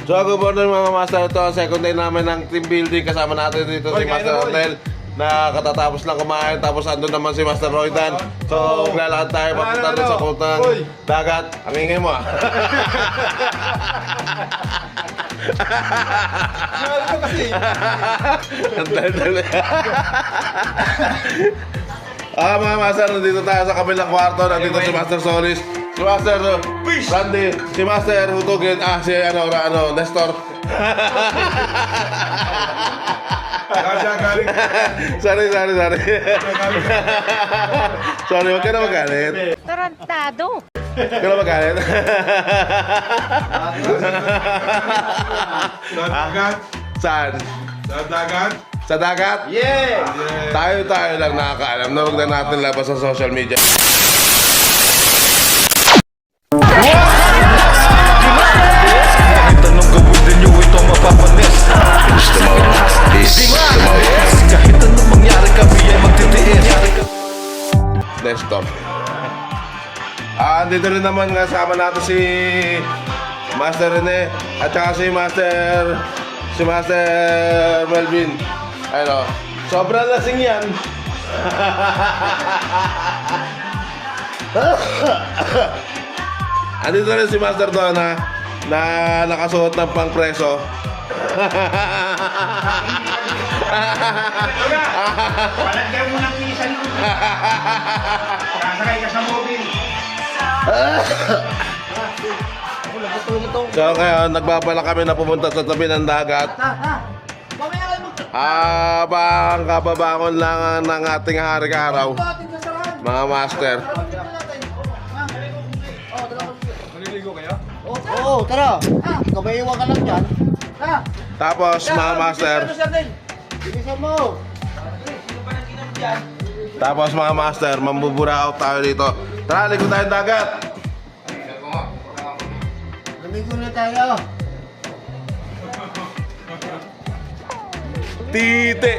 So, good morning mga master. Ito ang second day namin ng team building. Kasama natin dito si Master Hotel na katatapos lang kumain. Tapos andun naman si Master Roydan. So, maglalakad tayo papunta doon sa puntang dagat. Ang ingay mo ah. Ang dal-dal. Mga master, nandito tayo sa kabilang kwarto. Nandito si Master Solis, si Master Randy, si Master Hutugin, si Nestor. Sorry. Sorry, huwag ka na magalit. Tarantado. Huwag ka na magalit. Saan? Sa dagat? Sa dagat? Yeah! Tayo lang nakakaalam na huwag na natin labas sa social media. Tanong gawin nyo ito mapapanis. Kahit anong mangyari kami ay magtitiis. Desktop. Andito rin naman kasama natin si Master Rene at saka si Master Melvin. Ano, sobrang lasing yan. Andito rin si Master Donna na nakasuot ng pangpreso. Palagyan mo ng pisan mo. Sasakay ka sa mobile. So ngayon, nagbabala kami na pumunta sa tabi ng dagat. Habang kababangon lang ng ating hari-araw, mga master. Oo, tara. Kabayiwa ka lang dyan. Tapos mga master. Bilisan mo. Tapos mga master, mambubura out tayo dito. Tara, ligo tayong dagat. Lumigo na tayo. Tite.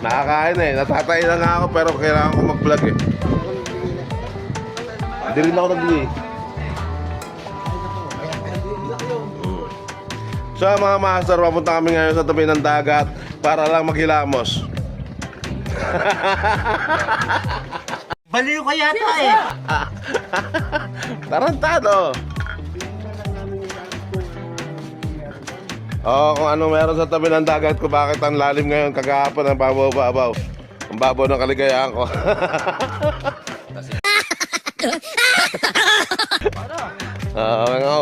Nakakain eh. Natatay na nga ako pero kailangan ko mag-vlog eh. Hindi rin ako nag-vlog eh. So mga master, papunta kami ngayon sa tabi ng dagat para lang maghilamos. Baliw ka yata eh. Tarantado. Kung ano meron sa tabi ng dagat ko, bakit ang lalim ngayon kagahapon ang babaw-babaw. Ang babaw ng kaligayahan ko.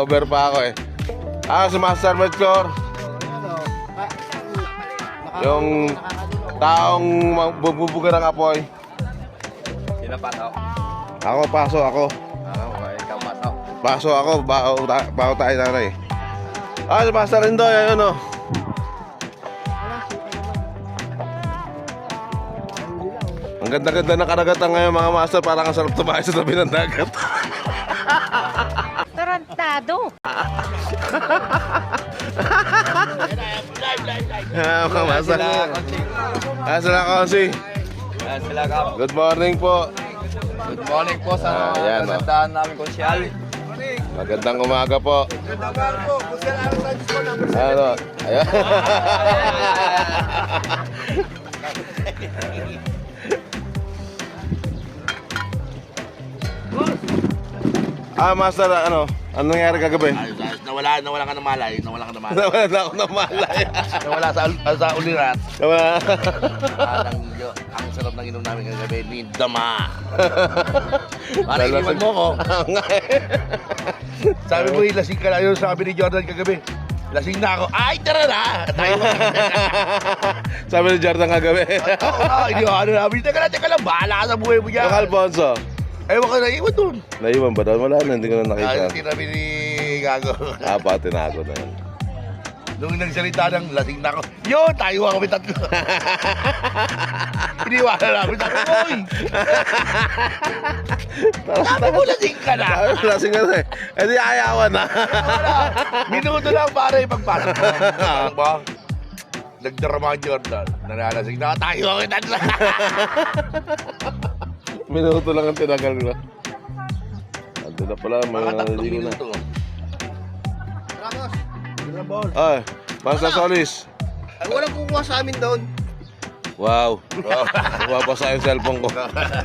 Over pa ako eh. Si Master Melchor. Yung taong bubuga ng apoy. Sino pasok? Ako, paso ako. Ikaw pasok. Paso ako, baho tayo nanay. Si Master Indoy, ayun o. Ang ganda-ganda ng karagatan ngayon mga master, parang ang sarap tumahay sa tabi ng dagat. Tarantado. Mga master. Sila Konsi. Sila Kap. Good morning po. Good morning po sa Ayan, kagandahan namin konsyal. Magandang umaga po. Ano? Ayan. Master, anong nangyari kagabi? Nawala ka ng malay. Nawala na ako ng malay. Nawala sa ulirat. Nawala. Ang sarap ng inom namin kagabi ni Dama. Parang iniwan mo ko. Sabi mo, lasing ka na yun. Sabi ni Jordan kagabi. Lasing na ako. Ay, tara na! Tayo mo. Sabi ni Jordan kagabi. Iniwan namin. Teka lang. Bahala ka sa buhay mo niya. Yung Alfonso. Ewan ka na, iwan dun. Naiwan ba doon? Wala na, hindi ko na nakita. Tinabi ni Gago. Tinago na yun. Nung nagsalita ng lasing na ako, yun, tayo kami tatlo. Iniwanan namin ako, boy. Sabi mo, lasing ka na. Lasing ka na eh. Eh di ayawan na. Minuto lang para ipagpasok mo. Ano ba? Nagdrama ang Jordan. Nanalasing na tayo kami tatlo. minuto lang ang tinagal ko. Ando na pala, may Mga 3 naliligo na. minuto. Ramos. Ay, Master Solis. Ay, walang kukuha sa amin doon. Wow. Mapapasa yung cellphone ko.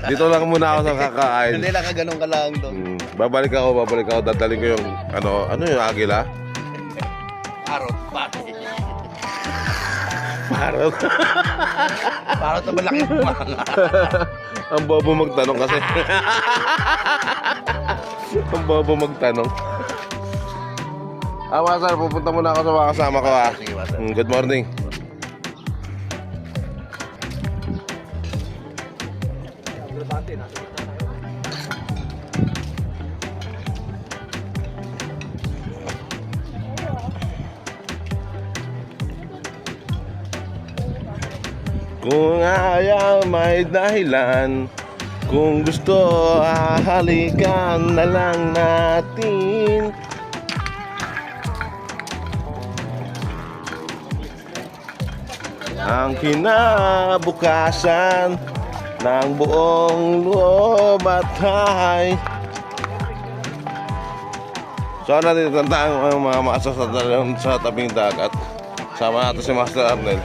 Dito lang muna ako sa kakain. Hindi lang ganun ka lang doon. Babalik ako. Dadalhin ko yung, ano yung agila? Parot, pati. Parang. Parot na malaki mga. Ang bobo magtanong kasi. Ang bobo magtanong. Master, pupunta muna ako sa mga kasama ko ha. Sige, Master. Good morning. Kung ayaw may dahilan, kung gusto halikan na lang natin. Ang kinabukasan ng buong loob at hay. So natin tandaan ang mga maasa sa tabing dagat. Sama natin si Master Arnel.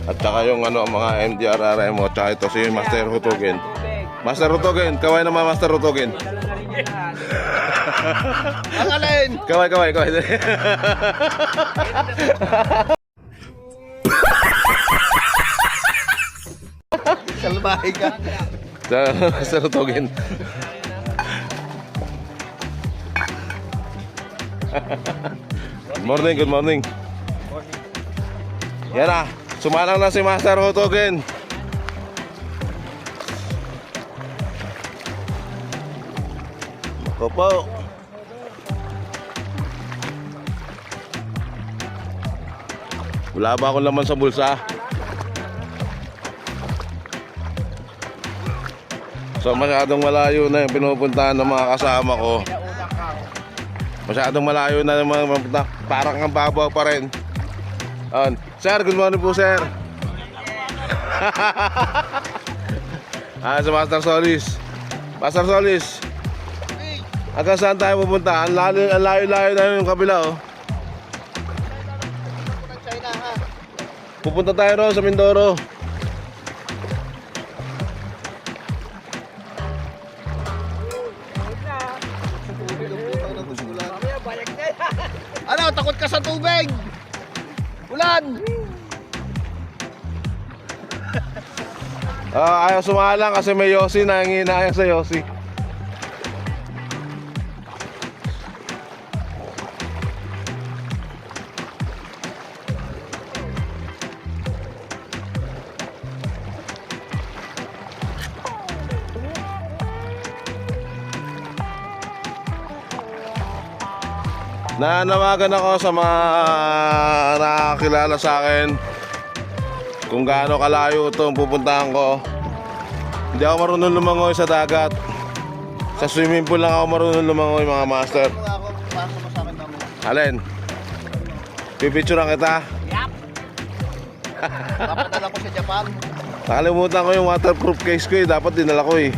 At saka yung ang mga MDRRM at saka ito si Master Hutugin. Master Hutugin, kaway naman Master Hutugin. Ang alin! Kaway. Salbahe ka. Master Hutugin. Good morning. Yan na, sumalang na si Master Hutugin. Ako po. Wala ba akong laman sa bulsa? So masyadong malayo na yung pinupuntahan ng mga kasama ko. Masyadong malayo na yung mga parang ang babaw pa rin. Sir, good morning po sir. Sa Master Solis. Master Solis, hanggang saan tayo pupunta? Ang layo-layo na yung kabila oh. Pupunta tayo ron sa Mindoro. Ano, takot ka sa tubig? Ulan! Ayaw sumalang kasi may Yossi, nanginayang sa Yossi. Nanawagan ako sa mga nakakilala sa akin kung gaano kalayo itong pupuntahan ko. Hindi ako marunong lumangoy sa dagat. Sa swimming pool lang ako marunong lumangoy mga master. Ako, para mo sa akin na mo. Alin? Pipicturean kita. Papadala ko sa Japan. Nakalimutan ko yung waterproof case ko eh. Dapat dinala ko eh.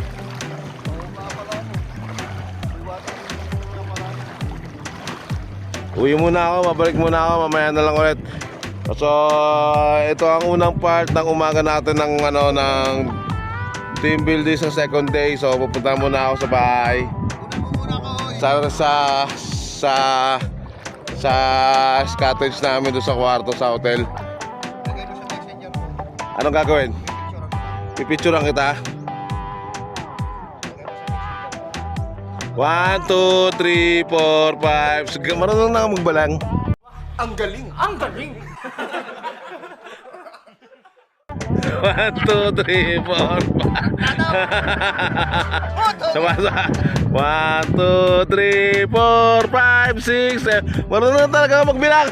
Uwi muna ako, mabalik muna ako, mamaya na lang ulit. So, ito ang unang part ng umaga natin ng team building sa second day. So, pupunta muna ako sa bahay. Sa cottage namin doon sa kwarto sa hotel. Anong gagawin? Pipicturean kita. 1, 2, 3, 4, 5. Sige, marunong na ako magbalang. Ang galing! Ang galing! 1, 2, 3, 4, 5. Sama-sama. 1, 2, 3, 4, 5, 6, 7. Marunong talaga ako magbilang.